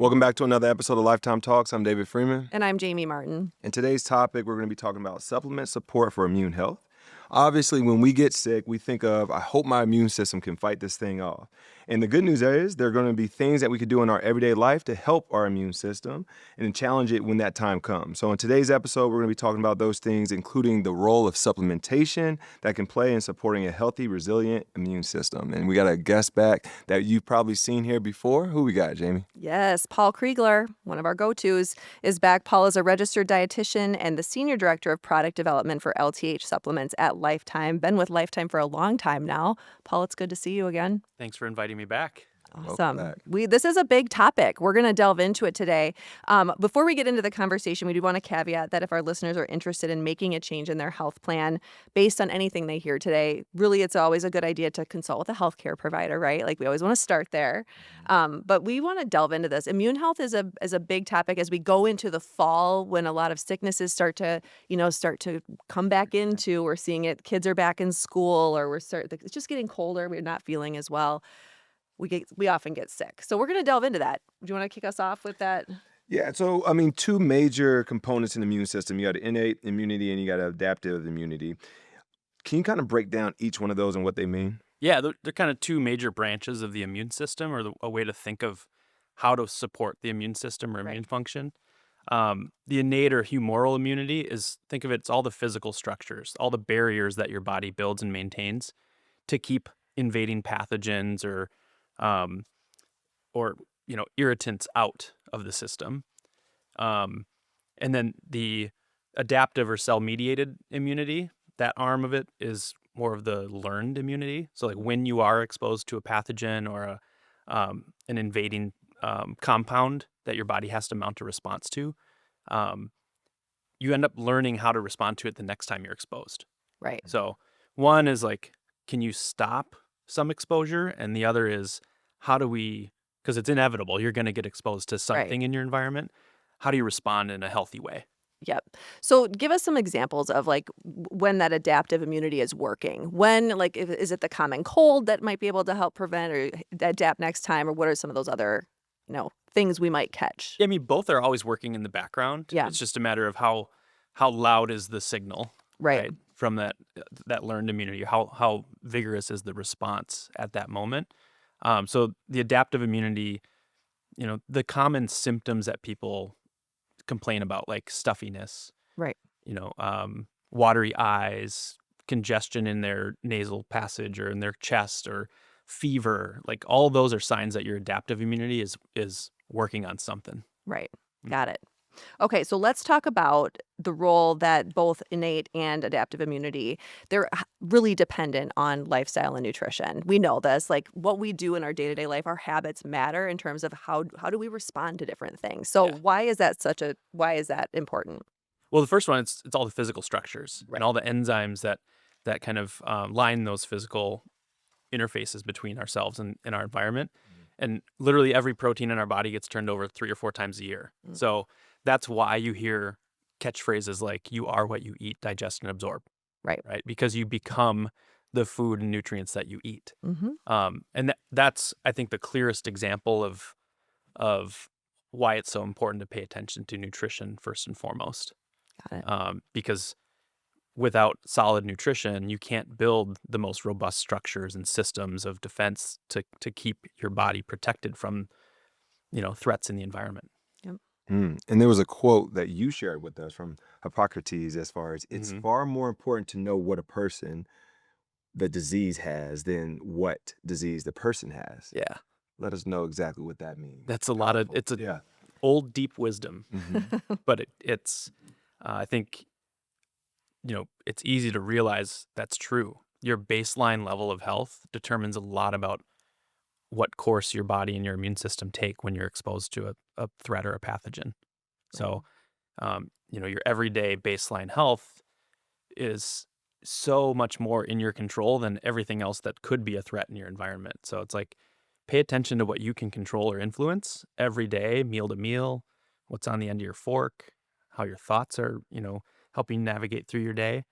Welcome back to another episode of Lifetime Talks. I'm David Freeman. And I'm Jamie Martin. In today's topic, we're going to be talking about supplement support for immune health. Obviously, when we get sick, we think of, I hope my immune system can fight this thing off. And the good news is there are going to be things that we could do in our everyday life to help our immune system and challenge it when that time comes. So in today's episode, we're going to be talking about those things, including the role of supplementation that can play in supporting a healthy, resilient immune system. And we got a guest back that you've probably seen here before. Who we got, Jamie? Yes, Paul Kriegler, one of our go-tos, is back. Paul is a registered dietitian and the senior director of product development for LTH supplements at Lifetime. Been with Lifetime for a long time now. Paul, it's good to see you again. Thanks for inviting me back. Awesome. This is a big topic. We're going to delve into it today. Before we get into the conversation, we do want to caveat that if our listeners are interested in making a change in their health plan based on anything they hear today, really it's always a good idea to consult with a healthcare provider, right? Like we always want to start there. But we want to delve into this. Immune health is a big topic as we go into the fall when a lot of sicknesses start to come back into. We're seeing it. Kids are back in school, or it's just getting colder. We're not feeling as well. We often get sick. So we're going to delve into that. Do you want to kick us off with that? Yeah, so, two major components in the immune system. You got innate immunity and you got adaptive immunity. Can you kind of break down each one of those and what they mean? Yeah, they're kind of two major branches of the immune system, or a way to think of how to support the immune system or immune function. The innate or humoral immunity think of it's all the physical structures, all the barriers that your body builds and maintains to keep invading pathogens or irritants out of the system. And then the adaptive or cell-mediated immunity, that arm of it is more of the learned immunity. So like when you are exposed to a pathogen or an invading compound that your body has to mount a response to, you end up learning how to respond to it the next time you're exposed. Right. So one is like, can you stop some exposure? And the other is, how do we, because it's inevitable, you're going to get exposed to something in your environment. How do you respond in a healthy way? Yep. So give us some examples of like when that adaptive immunity is working. When, like, is it the common cold that might be able to help prevent or adapt next time? Or what are some of those other, things we might catch? I mean, both are always working in the background. Yeah. It's just a matter of how loud is the signal, right? From that learned immunity. How vigorous is the response at that moment? So the adaptive immunity, the common symptoms that people complain about, like stuffiness, right? Watery eyes, congestion in their nasal passage or in their chest, or fever, like all those are signs that your adaptive immunity is working on something. Right. Got it. Okay, so let's talk about the role that both innate and adaptive immunity, they're really dependent on lifestyle and nutrition. We know this, like what we do in our day-to-day life, our habits matter in terms of how do we respond to different things. So why is that important? Well, the first one, it's all the physical structures right. and all the enzymes that kind of line those physical interfaces between ourselves and our environment. And literally every protein in our body gets turned over 3 or 4 times a year. So that's why you hear catchphrases like, you are what you eat, digest, and absorb. Right. Because you become the food and nutrients that you eat. Mm-hmm. And that's, I think, the clearest example of why it's so important to pay attention to nutrition first and foremost. Got it. Because without solid nutrition, you can't build the most robust structures and systems of defense to keep your body protected from, threats in the environment. Yep. And there was a quote that you shared with us from Hippocrates as far as it's far more important to know what a person the disease has than what disease the person has. Yeah. Let us know exactly what that means. That's it's old deep wisdom, but it's I think, it's easy to realize that's true. Your baseline level of health determines a lot about what course your body and your immune system take when you're exposed to a threat or a pathogen. So, your everyday baseline health is so much more in your control than everything else that could be a threat in your environment. So it's like, pay attention to what you can control or influence every day, meal to meal, what's on the end of your fork, how your thoughts are, helping navigate through your day,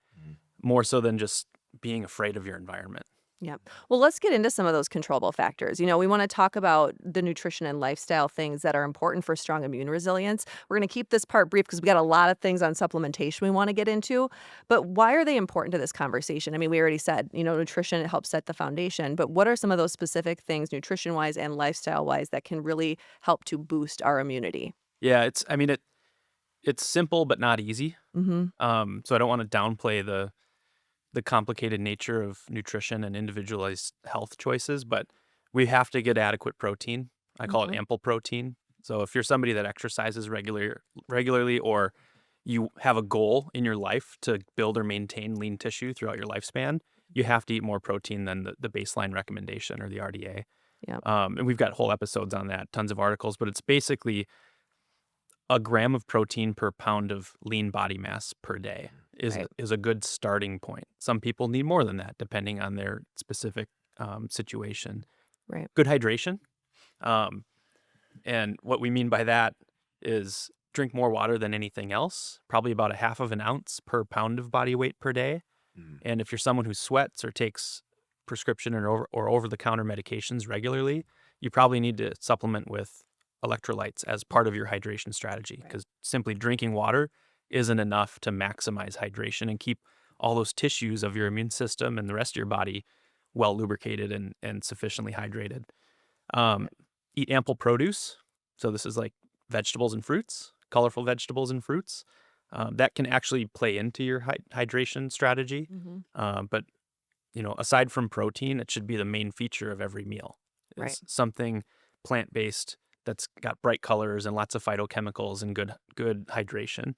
more so than just being afraid of your environment. Yep. Well, let's get into some of those controllable factors. We want to talk about the nutrition and lifestyle things that are important for strong immune resilience. We're going to keep this part brief because we got a lot of things on supplementation we want to get into. But why are they important to this conversation? I mean, we already said, nutrition, it helps set the foundation. But what are some of those specific things, nutrition-wise and lifestyle-wise, that can really help to boost our immunity? Yeah, it's simple but not easy. Mm-hmm. So I don't want to downplay the complicated nature of nutrition and individualized health choices, but we have to get adequate protein. I call it ample protein. So if you're somebody that exercises regularly, or you have a goal in your life to build or maintain lean tissue throughout your lifespan, you have to eat more protein than the baseline recommendation or the RDA. Yeah. And we've got whole episodes on that, tons of articles, but it's basically a gram of protein per pound of lean body mass per day is a good starting point. Some people need more than that, depending on their specific situation. Right. Good hydration. And what we mean by that is drink more water than anything else, probably about a half of an ounce per pound of body weight per day. And if you're someone who sweats or takes prescription or over-the-counter medications regularly, you probably need to supplement with electrolytes as part of your hydration strategy, because simply drinking water isn't enough to maximize hydration and keep all those tissues of your immune system and the rest of your body well lubricated and sufficiently hydrated. Eat ample produce. So this is like vegetables and fruits, colorful vegetables and fruits. That can actually play into your hydration strategy. But, aside from protein, it should be the main feature of every meal. It's something plant-based that's got bright colors and lots of phytochemicals and good hydration.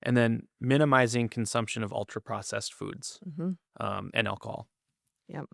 And then minimizing consumption of ultra-processed foods and alcohol. Yep.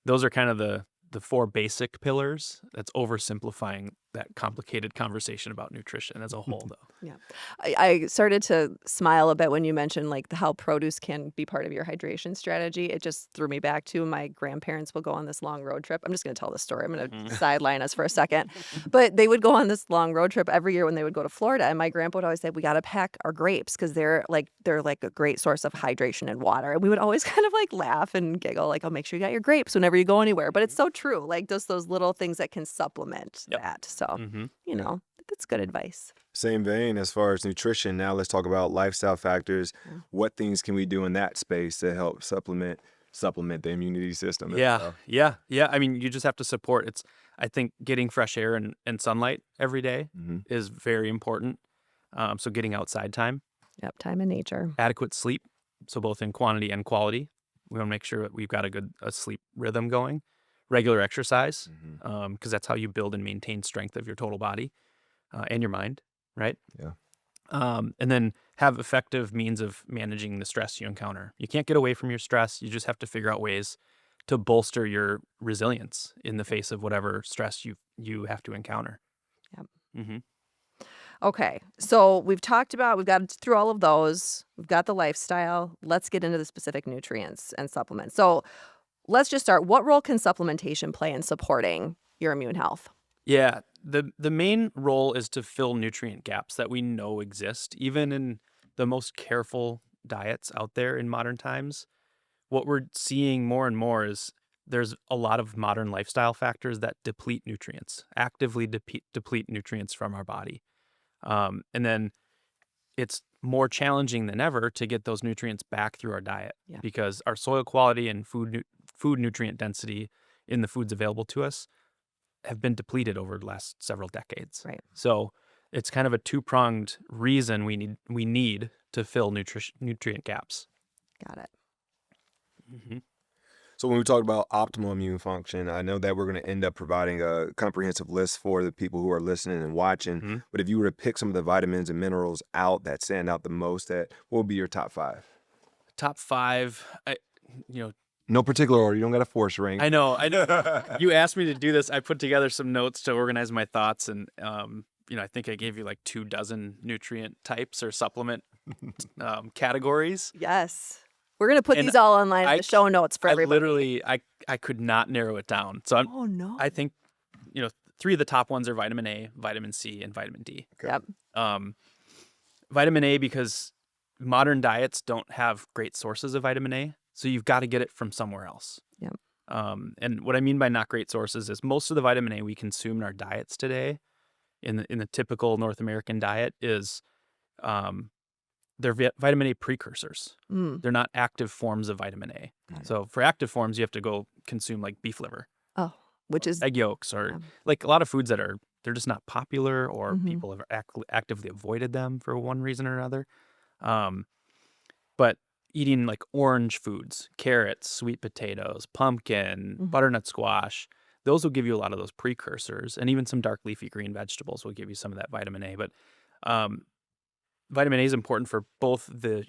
Those are kind of the four basic pillars. That's oversimplifying that complicated conversation about nutrition as a whole, though. Yeah. I started to smile a bit when you mentioned how produce can be part of your hydration strategy. It just threw me back to my grandparents will go on this long road trip. I'm just going to tell the story. I'm going to sideline us for a second. But they would go on this long road trip every year when they would go to Florida. And my grandpa would always say, we got to pack our grapes because they're like a great source of hydration and water. And we would always kind of laugh and giggle, oh, make sure you got your grapes whenever you go anywhere. But it's so true. Just those little things that can supplement that. So, that's good advice. Same vein as far as nutrition. Now let's talk about lifestyle factors. What things can we do in that space to help supplement the immunity system? Yeah. I mean, you just have to support. I think getting fresh air and sunlight every day is very important. So getting outside time. Yep, time in nature. Adequate sleep. So both in quantity and quality. We want to make sure that we've got a sleep rhythm going. Regular exercise, because that's how you build and maintain strength of your total body and your mind, right? Yeah. And then have effective means of managing the stress you encounter. You can't get away from your stress. You just have to figure out ways to bolster your resilience in the face of whatever stress you have to encounter. Yep. Okay, so we've got through all of those. We've got the lifestyle. Let's get into the specific nutrients and supplements. So let's just start. What role can supplementation play in supporting your immune health? Yeah, the main role is to fill nutrient gaps that we know exist, even in the most careful diets out there in modern times. What we're seeing more and more is there's a lot of modern lifestyle factors that deplete nutrients, actively deplete nutrients from our body. And then it's more challenging than ever to get those nutrients back through our diet because our soil quality and food nutrient density in the foods available to us have been depleted over the last several decades. Right. So it's kind of a two-pronged reason we need to fill nutrient gaps. Got it. So when we talk about optimal immune function, I know that we're going to end up providing a comprehensive list for the people who are listening and watching. But if you were to pick some of the vitamins and minerals out that stand out the most, what would be your top 5? Top 5, no particular order. You don't got to force rank. I know. You asked me to do this. I put together some notes to organize my thoughts, and I think I gave you 24 nutrient types or supplement categories. Yes. We're going to put these all online in the show notes for everybody. Literally, I could not narrow it down. So I think 3 of the top ones are vitamin A, vitamin C, and vitamin D. Okay. Yep. Vitamin A, because modern diets don't have great sources of vitamin A, so you've got to get it from somewhere else. Yep. And what I mean by not great sources is most of the vitamin A we consume in our diets today, in the typical North American diet, is they're vitamin A precursors. Mm. They're not active forms of vitamin A. Got it. So for active forms, you have to go consume like beef liver, Oh, which is egg yolks, or yeah. like a lot of foods that they're just not popular, or Mhm. people have actively avoided them for one reason or another. But eating like orange foods, carrots, sweet potatoes, pumpkin, Mhm. butternut squash, those will give you a lot of those precursors, and even some dark leafy green vegetables will give you some of that vitamin A. But um, vitamin A is important for both the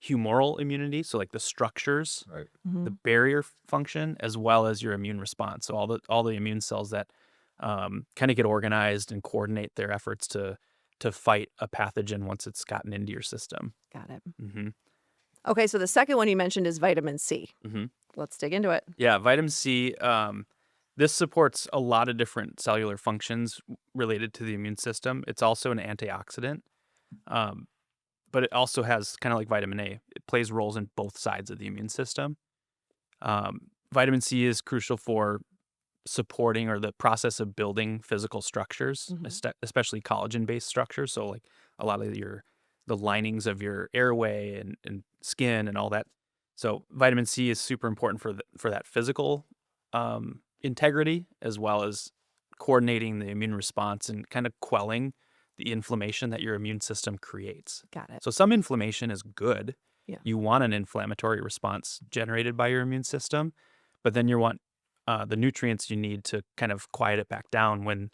humoral immunity, so like the structures, Right. the Mhm. barrier function, as well as your immune response. So all the immune cells that kind of get organized and coordinate their efforts to fight a pathogen once it's gotten into your system. Got it. hmm Okay, so the second one you mentioned is vitamin C. hmm Let's dig into it. Yeah, vitamin C. This supports a lot of different cellular functions related to the immune system. It's also an antioxidant, um, but it also has kind of like vitamin A. It plays roles in both sides of the immune system. Vitamin C is crucial for supporting or the process of building physical structures, Mhm. especially collagen-based structures. So like a lot of the linings of your airway and skin and all that. So vitamin C is super important for that physical integrity, as well as coordinating the immune response and kind of quelling the inflammation that your immune system creates. Got it. So some inflammation is good. Yeah. You want an inflammatory response generated by your immune system, but then you want the nutrients you need to kind of quiet it back down when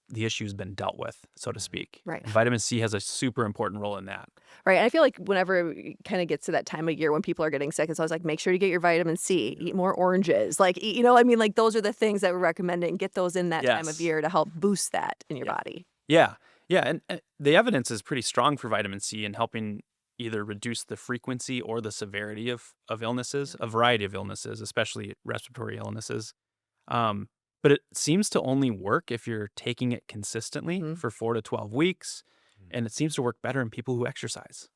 the issue's been dealt with, so to speak. Right. And vitamin C has a super important role in that. Right. And I feel like whenever it kind of gets to that time of year when people are getting sick, it's always like, make sure you get your vitamin C, eat more oranges. Like, I mean, like those are the things that we're recommending. Get those in that time of Yes. year to help boost that in your Yeah. body. Yeah. Yeah. And the evidence is pretty strong for vitamin C in helping either reduce the frequency or the severity of illnesses, a variety of illnesses, especially respiratory illnesses. Um, but it seems to only work if you're taking it consistently Mhm. for 4 to 12 weeks. And it seems to work better in people who exercise.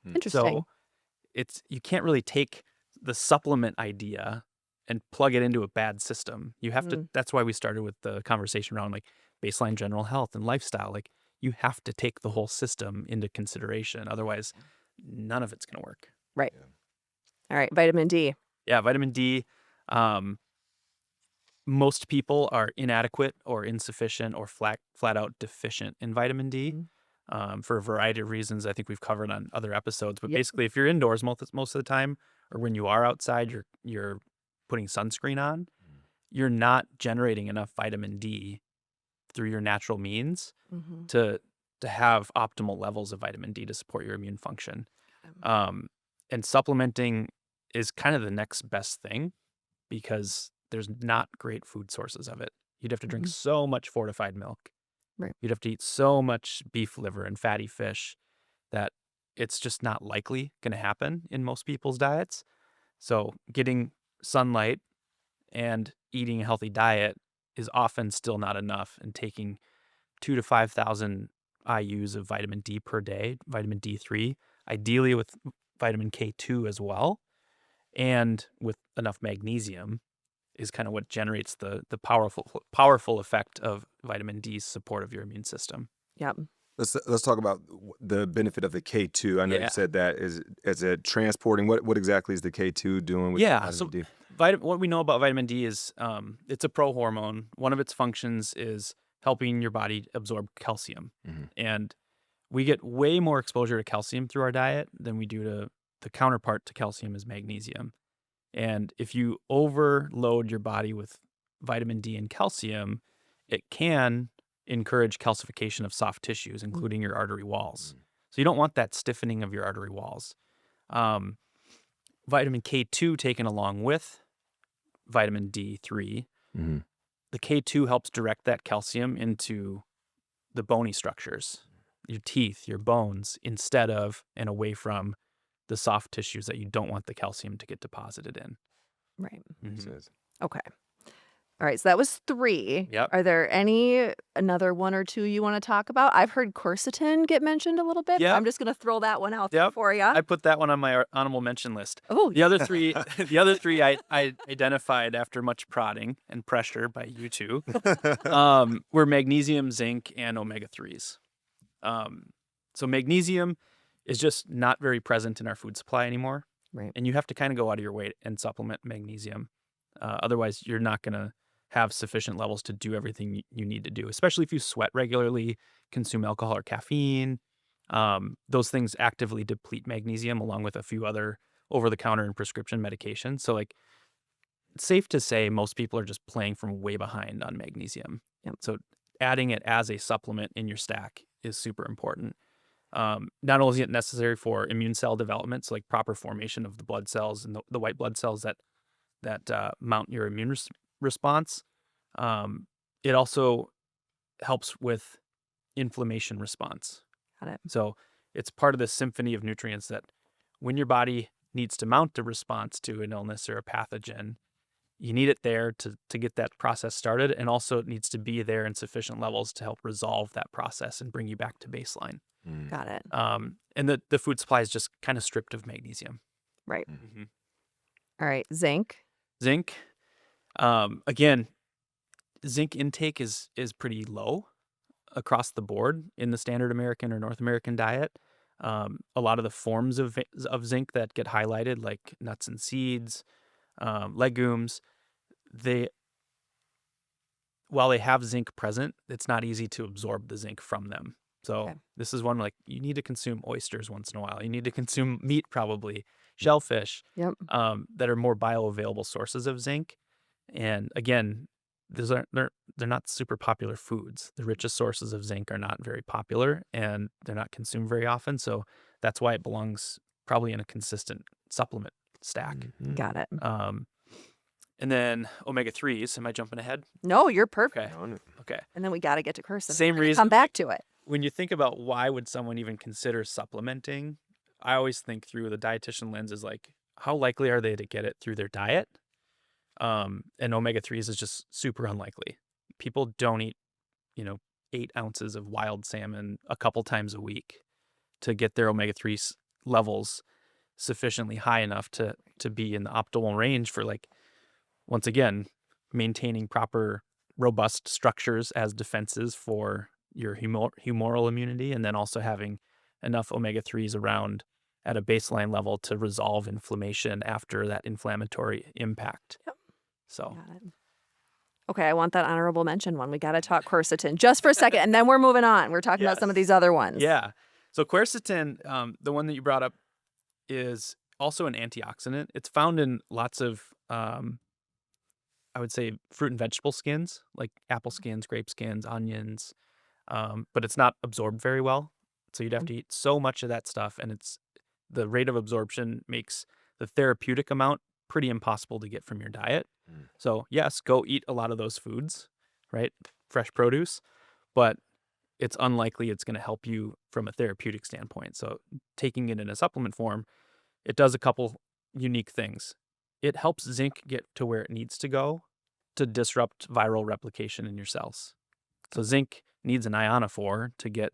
Interesting. So you can't really take the supplement idea and plug it into a bad system. You have to, that's why we started with the conversation around like baseline general health and lifestyle. Like you have to take the whole system into consideration. Otherwise, none of it's going to work. Right. All right. Vitamin D. Yeah, vitamin D. Most people are inadequate or insufficient or flat out deficient in vitamin D for a variety of reasons I think we've covered on other episodes. But Yep. basically, if you're indoors most of the time, or when you are outside, you're putting sunscreen on, you're not generating enough vitamin D through your natural means Mhm. to have optimal levels of vitamin D to support your immune function. And supplementing is kind of the next best thing because there's not great food sources of it. You'd have to drink Mhm. so much fortified milk. Right. You'd have to eat so much beef liver and fatty fish that it's just not likely going to happen in most people's diets. So getting sunlight and eating a healthy diet is often still not enough, and taking 2 to 5,000 IUs of vitamin D per day, vitamin D3, ideally with vitamin K2 as well, and with enough magnesium is kind of what generates the powerful effect of vitamin D's support of your immune system. Yep. Let's talk about the benefit of the K2. I know Yeah. you said that is it transporting. What exactly is the K2 doing with Yeah. vitamin So D? what we know about vitamin D is it's a prohormone. One of its functions is helping your body absorb calcium. And we get way more exposure to calcium through our diet than we do to the counterpart to calcium is magnesium. And if you overload your body with vitamin D and calcium, it can encourage calcification of soft tissues, including your artery walls. So you don't want that stiffening of your artery walls. Vitamin K2 taken along with vitamin D3, the K2 helps direct that calcium into the bony structures, your teeth, your bones, instead of and away from the soft tissues that you don't want the calcium to get deposited in. Right. Makes sense. Okay. All right, so that was 3. Yep. Are there another 1 or 2 you want to talk about? I've heard quercetin get mentioned a little bit. Yep. I'm just going to throw that one out there Yep. for you. I put that one on my honorable mention list. Oh, The other three, I identified after much prodding and pressure by you two, were magnesium, zinc, and omega-3s. So magnesium is just not very present in our food supply anymore. Right. And you have to kind of go out of your way and supplement magnesium. Otherwise, you're not going to have sufficient levels to do everything you need to do, especially if you sweat regularly, consume alcohol or caffeine. Those things actively deplete magnesium along with a few other over-the-counter and prescription medications. So like, it's safe to say most people are just playing from way behind on magnesium. Yep. So adding it as a supplement in your stack is super important. Not only is it necessary for immune cell development, so like proper formation of the blood cells and the white blood cells that mount your immune response, it also helps with inflammation response. Got it. So it's part of the symphony of nutrients that when your body needs to mount a response to an illness or a pathogen, you need it there to get that process started, and also it needs to be there in sufficient levels to help resolve that process and bring you back to baseline. Got it. And the food supply is just kind of stripped of magnesium. Right. Mm-hmm. All right, zinc. Zinc, again, zinc intake is pretty low across the board in the standard American or North American diet. A lot of the forms of zinc that get highlighted, like nuts and seeds, legumes, while they have zinc present, it's not easy to absorb the zinc from them. So Okay. this is one like you need to consume oysters once in a while. You need to consume meat, probably shellfish, Yep. that are more bioavailable sources of zinc. And again, they're not super popular foods. The richest sources of zinc are not very popular, and they're not consumed very often. So that's why it belongs probably in a consistent supplement stack. Got it. And then omega-3s. Am I jumping ahead? No, you're perfect. Okay. Okay. And then we got to get to quercetin. Same We're gonna reason. Come back to it. When you think about why would someone even consider supplementing, I always think through the dietitian lens is like, how likely are they to get it through their diet? And omega-3s is just super unlikely. People don't eat, 8 ounces of wild salmon a couple times a week to get their omega-3 levels sufficiently high enough to be in the optimal range for, like, once again, maintaining proper robust structures as defenses for your humoral immunity, and then also having enough omega-3s around at a baseline level to resolve inflammation after that inflammatory impact. Yep. So Got it. Okay, I want that honorable mention one. We got to talk quercetin just for a second, and then we're moving on. We're talking about some of these other ones. yeah. So quercetin, the one that you brought up, is also an antioxidant. It's found in lots of, I would say, fruit and vegetable skins, like apple skins, grape skins, onions, but it's not absorbed very well. So you'd have to eat so much of that stuff, and the rate of absorption makes the therapeutic amount pretty impossible to get from your diet. So yes, go eat a lot of those foods, right? Fresh produce, but it's unlikely it's going to help you from a therapeutic standpoint. So taking it in a supplement form, it does a couple unique things. It helps zinc get to where it needs to go to disrupt viral replication in your cells. So zinc needs an ionophore to get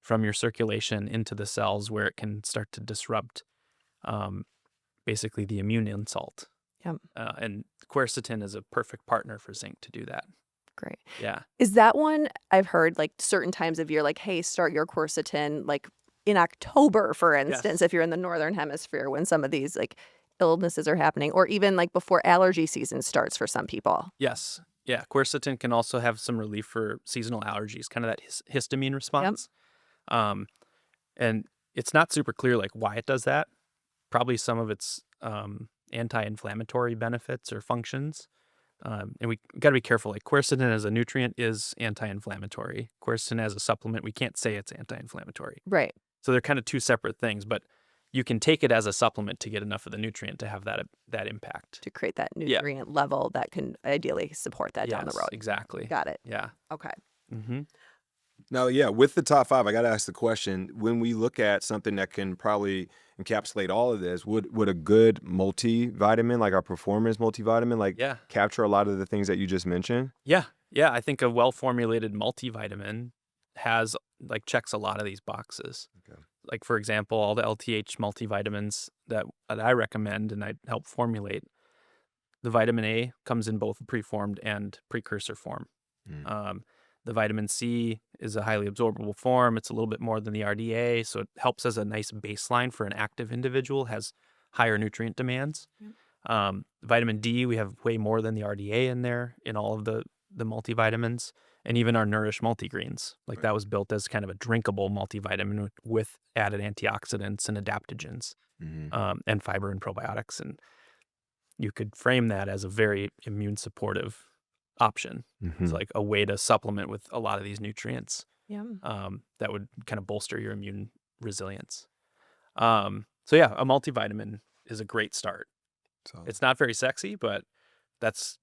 from your circulation into the cells where it can start to disrupt basically the immune insult. Yep. And quercetin is a perfect partner for zinc to do that. Great. Yeah. Is that one I've heard, like, certain times of year, like, hey, start your quercetin, like, in October, for instance, if you're in the Northern Hemisphere, when some of these, like, illnesses are happening, or even, like, before allergy season starts for some people. Yes. Yeah. Quercetin can also have some relief for seasonal allergies, kind of that histamine response. And it's not super clear, like, why it does that. Probably some of its anti-inflammatory benefits or functions. And we got to be careful. Like, quercetin as a nutrient is anti-inflammatory. Quercetin as a supplement, we can't say it's anti-inflammatory. Right. So they're kind of two separate things, but you can take it as a supplement to get enough of the nutrient to have that impact. To create that nutrient level that can ideally support that down the road. Exactly. Got it. Yeah. Okay. Mm-hmm. Now, yeah, with the top five, I got to ask the question: when we look at something that can probably encapsulate all of this, would a good multivitamin, like our performance multivitamin, like Yeah. capture a lot of the things that you just mentioned? Yeah. Yeah. I think a well formulated multivitamin has like checks a lot of these boxes. Okay. Like, for example, all the LTH multivitamins that I recommend and I help formulate, the vitamin A comes in both preformed and precursor form. Mm. The vitamin C is a highly absorbable form. It's a little bit more than the RDA, so it helps as a nice baseline for an active individual, has higher nutrient demands. Vitamin D, we have way more than the RDA in there in all of the multivitamins, and even our Nourish multigreens. Like Right. that was built as kind of a drinkable multivitamin with added antioxidants and adaptogens, Mhm. and fiber and probiotics. And you could frame that as a very immune supportive option. It's Mhm. like a way to supplement with a lot of these nutrients Yeah. that would kind of bolster your immune resilience. So yeah, a multivitamin is a great start. So, It's not very sexy, but that's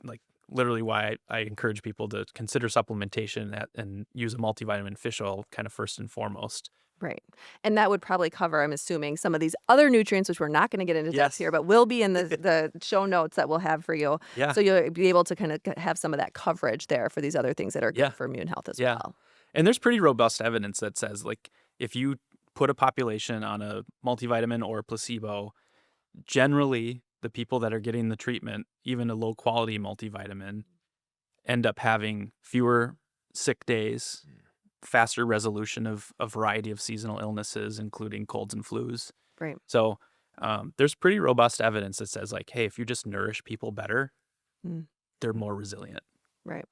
like literally why I encourage people to consider supplementation and use a multivitamin fish oil kind of first and foremost. Right. And that would probably cover, I'm assuming, some of these other nutrients, which we're not going to get into depth Yes. here, but will be in the show notes that we'll have for you. Yeah. So you'll be able to kind of have some of that coverage there for these other things that are Yeah. good for immune health as Yeah. well. And there's pretty robust evidence that says like if you put a population on a multivitamin or a placebo, generally the people that are getting the treatment, even a low quality multivitamin, end up having fewer sick days, faster resolution of a variety of seasonal illnesses, including colds and flus. Right. So there's pretty robust evidence that says like, hey, if you just nourish people better, Mm. they're more resilient. Right.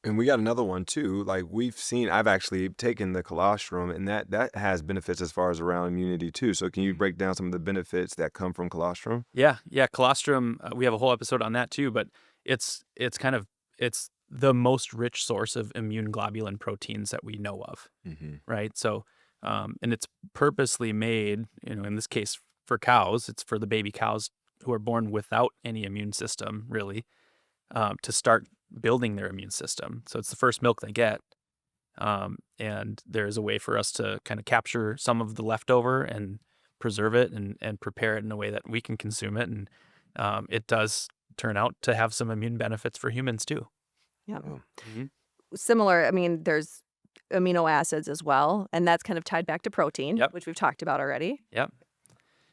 and we got another one too. Like we've seen, I've actually taken the colostrum, and that has benefits as far as around immunity too. So can you break down some of the benefits that come from colostrum? Yeah, yeah, colostrum. We have a whole episode on that too, but it's kind of it's the most rich source of immune globulin proteins that we know of, Mm-hmm. right? So, and it's purposely made, in this case for cows, it's for the baby cows who are born without any immune system, really, to start building their immune system. So it's the first milk they get. And there's a way for us to kind of capture some of the leftover and preserve it and prepare it in a way that we can consume it. And it does turn out to have some immune benefits for humans too. Yeah. Oh. Mhm. Similar, I mean, there's amino acids as well, and that's kind of tied back to protein, Yep. which we've talked about already. Yep.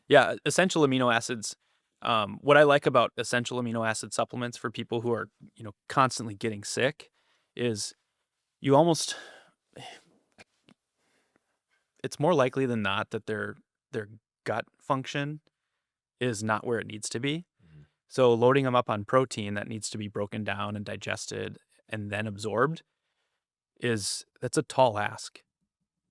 Yeah. Essential amino acids. What I like about essential amino acid supplements for people who are, constantly getting sick is you almost, it's more likely than not that their gut function is not where it needs to be. Mhm. So loading them up on protein that needs to be broken down and digested and then absorbed that's a tall ask.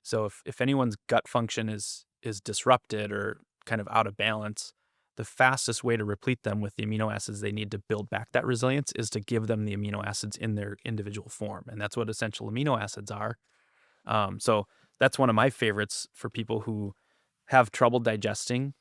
So if anyone's gut function is disrupted or kind of out of balance, the fastest way to replete them with the amino acids they need to build back that resilience is to give them the amino acids in their individual form. And that's what essential amino acids are. So that's one of my favorites for people who have trouble digesting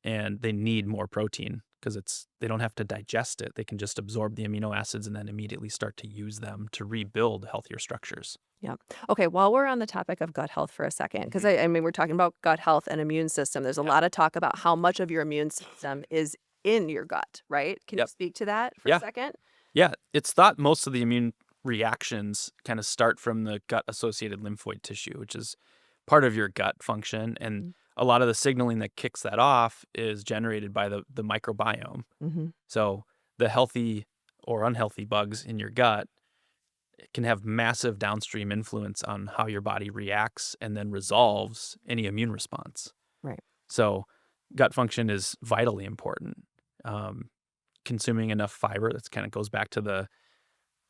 and they need more protein because they don't have to digest it. They can just absorb the amino acids and then immediately start to use them to rebuild healthier structures. Yeah. Okay. While we're on the topic of gut health for a second, because I mean, we're talking about gut health and immune system. There's a Yep. lot of talk about how much of your immune system is in your gut, right? Can you Yep. speak to that for Yeah. a second? Yeah, it's thought most of the immune reactions kind of start from the gut-associated lymphoid tissue, which is part of your gut function. And Mhm. a lot of the signaling that kicks that off is generated by the microbiome. Mm-hmm. So the healthy or unhealthy bugs in your gut can have massive downstream influence on how your body reacts and then resolves any immune response. Right. So gut function is vitally important. Consuming enough fiber, that kind of goes back to the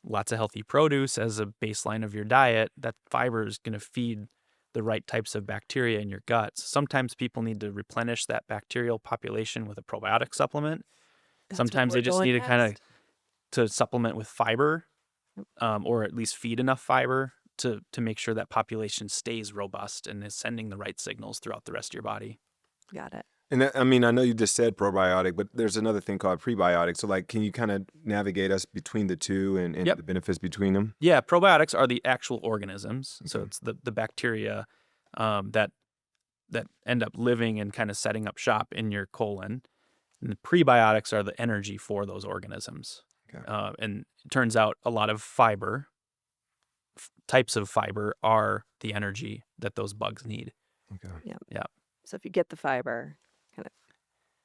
lots of healthy produce as a baseline of your diet. That fiber is going to feed the right types of bacteria in your gut. So sometimes people need to replenish that bacterial population with a probiotic supplement. That's what Sometimes we're they just going need to kind of next. to supplement with fiber, Yep. or at least feed enough fiber to make sure that population stays robust and is sending the right signals throughout the rest of your body. Got it. And that, I mean, I know you just said probiotic, but there's another thing called prebiotic. So, like, can you kind of navigate us between the two and Yep. the benefits between them? Yeah, probiotics are the actual organisms. So Okay. it's the bacteria that end up living and kind of setting up shop in your colon. And the prebiotics are the energy for those organisms. Okay. And it turns out a lot of fiber, types of fiber, are the energy that those bugs need. Okay. Yeah. So if you get the fiber, kind of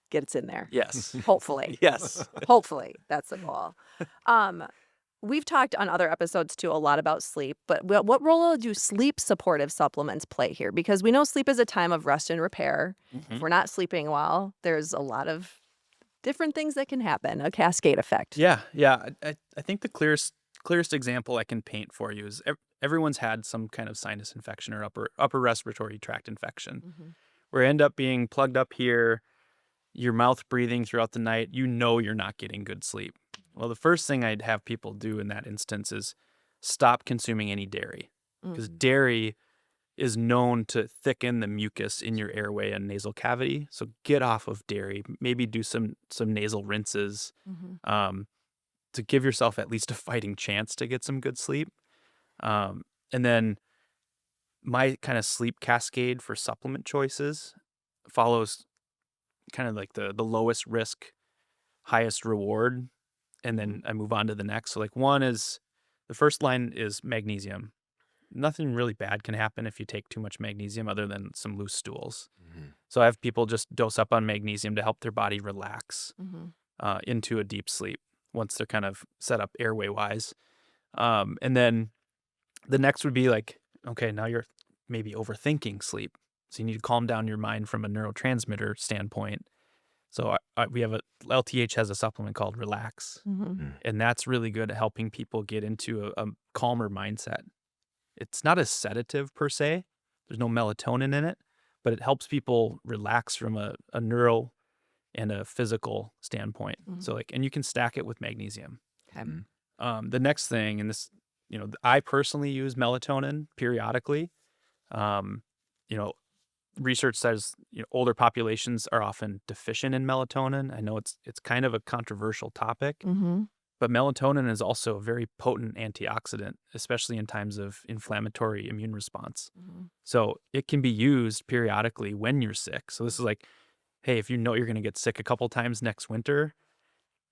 gets in there. Yes. Hopefully. Yes. Hopefully. That's the goal. We've talked on other episodes too a lot about sleep, but what role do sleep supportive supplements play here? Because we know sleep is a time of rest and repair. If we're not sleeping well, there's a lot of different things that can happen, a cascade effect. Yeah. I think the clearest example I can paint for you is everyone's had some kind of sinus infection or upper respiratory tract infection, where you end up being plugged up here, your mouth breathing throughout the night. You know you're not getting good sleep. Well, the first thing I'd have people do in that instance is stop consuming any dairy, because dairy is known to thicken the mucus in your airway and nasal cavity. So get off of dairy. Maybe do some nasal rinses to give yourself at least a fighting chance to get some good sleep. And then my kind of sleep cascade for supplement choices follows kind of like the lowest risk, highest reward. And then I move on to the next. So like the first line is magnesium. Nothing really bad can happen if you take too much magnesium other than some loose stools. So I have people just dose up on magnesium to help their body relax into a deep sleep once they're kind of set up airway wise. And then the next would be like, okay, now you're maybe overthinking sleep. So you need to calm down your mind from a neurotransmitter standpoint. So we have LTH has a supplement called Relax, and that's really good at helping people get into a calmer mindset. It's not a sedative per se. There's no melatonin in it, but it helps people relax from a neural and a physical standpoint. So and you can stack it with magnesium. Okay. The next thing, and this, I personally use melatonin periodically. Research says older populations are often deficient in melatonin. I know it's kind of a controversial topic, but melatonin is also a very potent antioxidant, especially in times of inflammatory immune response. So it can be used periodically when you're sick. So this is like, hey, if you know you're going to get sick a couple times next winter,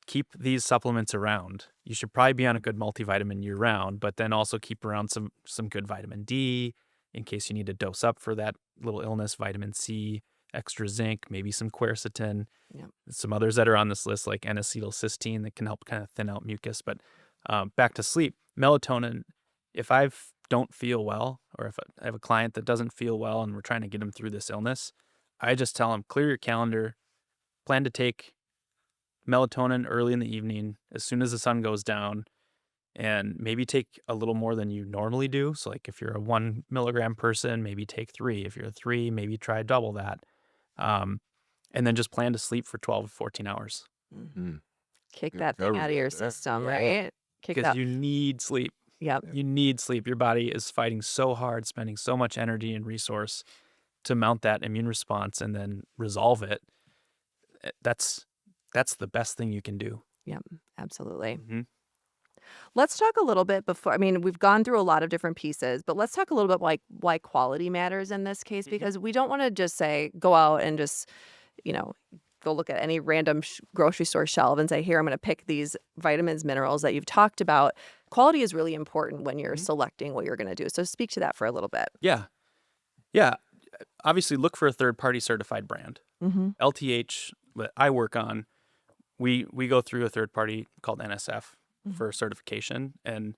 keep these supplements around. You should probably be on a good multivitamin year round, but then also keep around some good vitamin D in case you need to dose up for that little illness, vitamin C, extra zinc, maybe some quercetin, some others that are on this list like N-acetylcysteine that can help kind of thin out mucus. But back to sleep, melatonin, if I don't feel well, or if I have a client that doesn't feel well and we're trying to get them through this illness, I just tell them, clear your calendar, plan to take melatonin early in the evening as soon as the sun goes down, and maybe take a little more than you normally do. So like if you're a 1 milligram person, maybe take 3. If you're a 3, maybe try double that. And then just plan to sleep for 12 to 14 hours. Kick Good that thing out of your coverage there. system, Yeah. right? Kick Because that. you need sleep. Yep. You need sleep. Your body is fighting so hard, spending so much energy and resource to mount that immune response and then resolve it. That's the best thing you can do. Yep. Absolutely. Mhm. Let's talk a little bit before. I mean, we've gone through a lot of different pieces, but let's talk a little bit like why quality matters in this case, because we don't want to just say go out and just, go look at any random grocery store shelf and say, here, I'm going to pick these vitamins, minerals that you've talked about. Quality is really important when you're selecting what you're going to do. So speak to that for a little bit. Yeah. Obviously, look for a third-party certified brand. LTH that I work on, we go through a third party called NSF for certification. And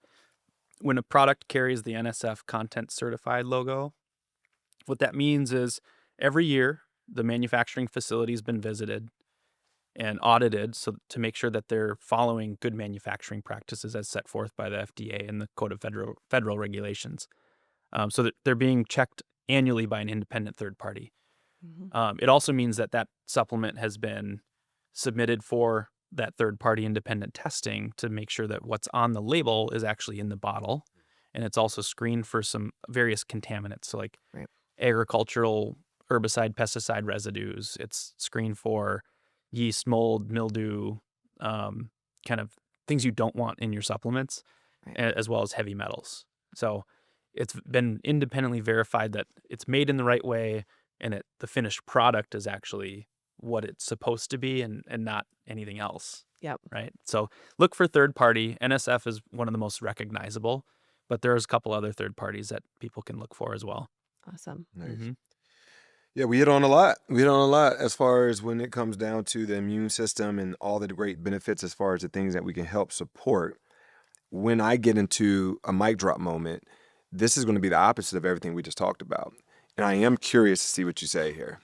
when a product carries the NSF content certified logo, what that means is every year the manufacturing facility has been visited and audited so to make sure that they're following good manufacturing practices as set forth by the FDA and the Code of Federal Regulations. So that they're being checked annually by an independent third party. It also means that supplement has been submitted for that third-party independent testing to make sure that what's on the label is actually in the bottle. And it's also screened for some various contaminants, so like agricultural herbicide, pesticide residues. It's screened for yeast, mold, mildew, kind of things you don't want in your supplements, Right. as well as heavy metals. So it's been independently verified that it's made in the right way, and the finished product is actually what it's supposed to be, and not anything else. Yep. Right. So look for third party. NSF is one of the most recognizable, but there's a couple other third parties that people can look for as well. Awesome. Nice. Mhm. Yeah, we hit on a lot. We hit on a lot as far as when it comes down to the immune system and all the great benefits as far as the things that we can help support. When I get into a mic drop moment, this is going to be the opposite of everything we just talked about. And I am curious to see what you say here.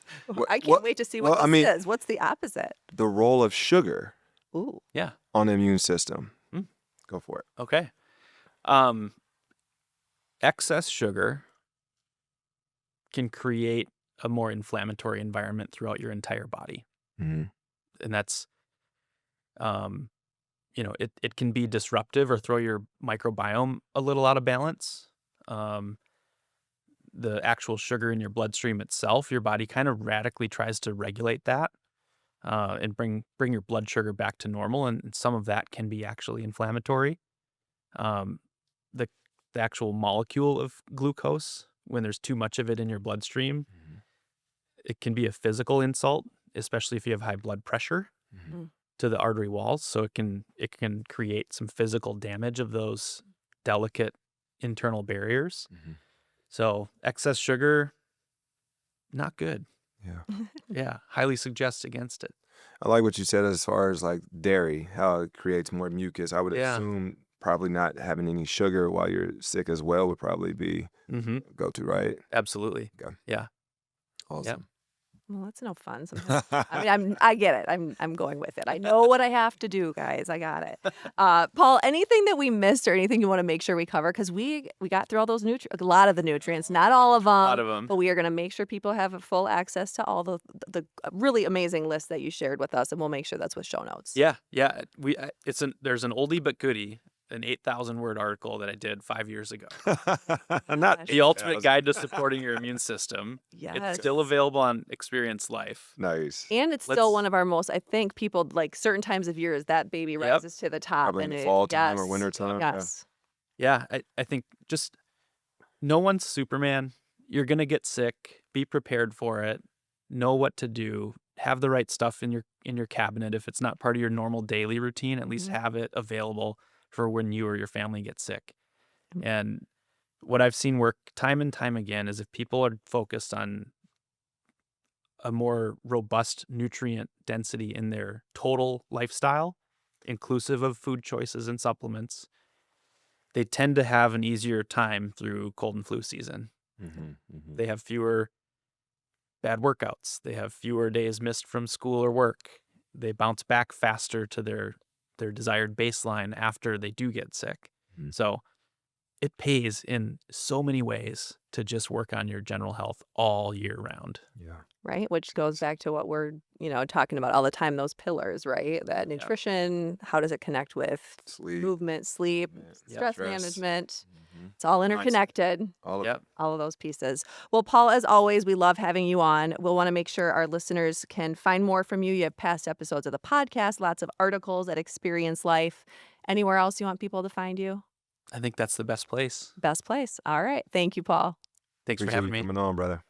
I can't wait to see what this is. What's the opposite? The role of sugar Ooh. Yeah. on the immune system. Mm. Go for it. Okay. Excess sugar can create a more inflammatory environment throughout your entire body. Mm-hmm. And that's, it can be disruptive or throw your microbiome a little out of balance. The actual sugar in your bloodstream itself, your body kind of radically tries to regulate that and bring your blood sugar back to normal. And some of that can be actually inflammatory. The actual molecule of glucose, when there's too much of it in your bloodstream, it can be a physical insult, especially if you have high blood pressure to the artery walls. So it can create some physical damage of those delicate internal barriers. So excess sugar, not good. Yeah. Yeah, highly suggest against it. I like what you said as far as like dairy, how it creates more mucus. I would assume probably not having any sugar while you're sick as well would probably be go-to, right? Absolutely. Okay. Yeah. Awesome. Well, that's no fun. Sometimes. I mean, I get it. I'm going with it. I know what I have to do, guys. I got it. Paul, anything that we missed or anything you want to make sure we cover? Because we got through all those a lot of the nutrients, not all of them. A lot of them. But we are going to make sure people have full access to all the really amazing list that you shared with us, and we'll make sure that's with show notes. Yeah. There's an oldie but goodie, an 8,000-word article that I did 5 years ago. Not The ultimate guide to supporting your immune system. Yes. It's still available on Experience Life. nice. And it's still one of our most, I think, people like certain times of years that baby rises to the top. Probably and in the fall time or winter time. Yes. Yeah, I think just no one's Superman. You're going to get sick. Be prepared for it. Know what to do. Have the right stuff in your cabinet. If it's not part of your normal daily routine, at least have it available for when you or your family get sick. And what I've seen work time and time again is if people are focused on a more robust nutrient density in their total lifestyle, inclusive of food choices and supplements, they tend to have an easier time through cold and flu season. They have fewer bad workouts. They have fewer days missed from school or work. They bounce back faster to their desired baseline after they do get sick. So it pays in so many ways to just work on your general health all year round. Yeah. Right. Which goes back to what we're, talking about all the time, those pillars, right? That nutrition, how does it connect with Sleep. movement, sleep, stress Stress. management? It's all interconnected. All of Yep. All of those pieces. Well, Paul, as always, we love having you on. We'll want to make sure our listeners can find more from you. You have past episodes of the podcast, lots of articles at Experience Life. Anywhere else you want people to find you? I think that's the best place. Best place. All right. Thank you, Paul. Thanks Appreciate for having you me. coming on, brother.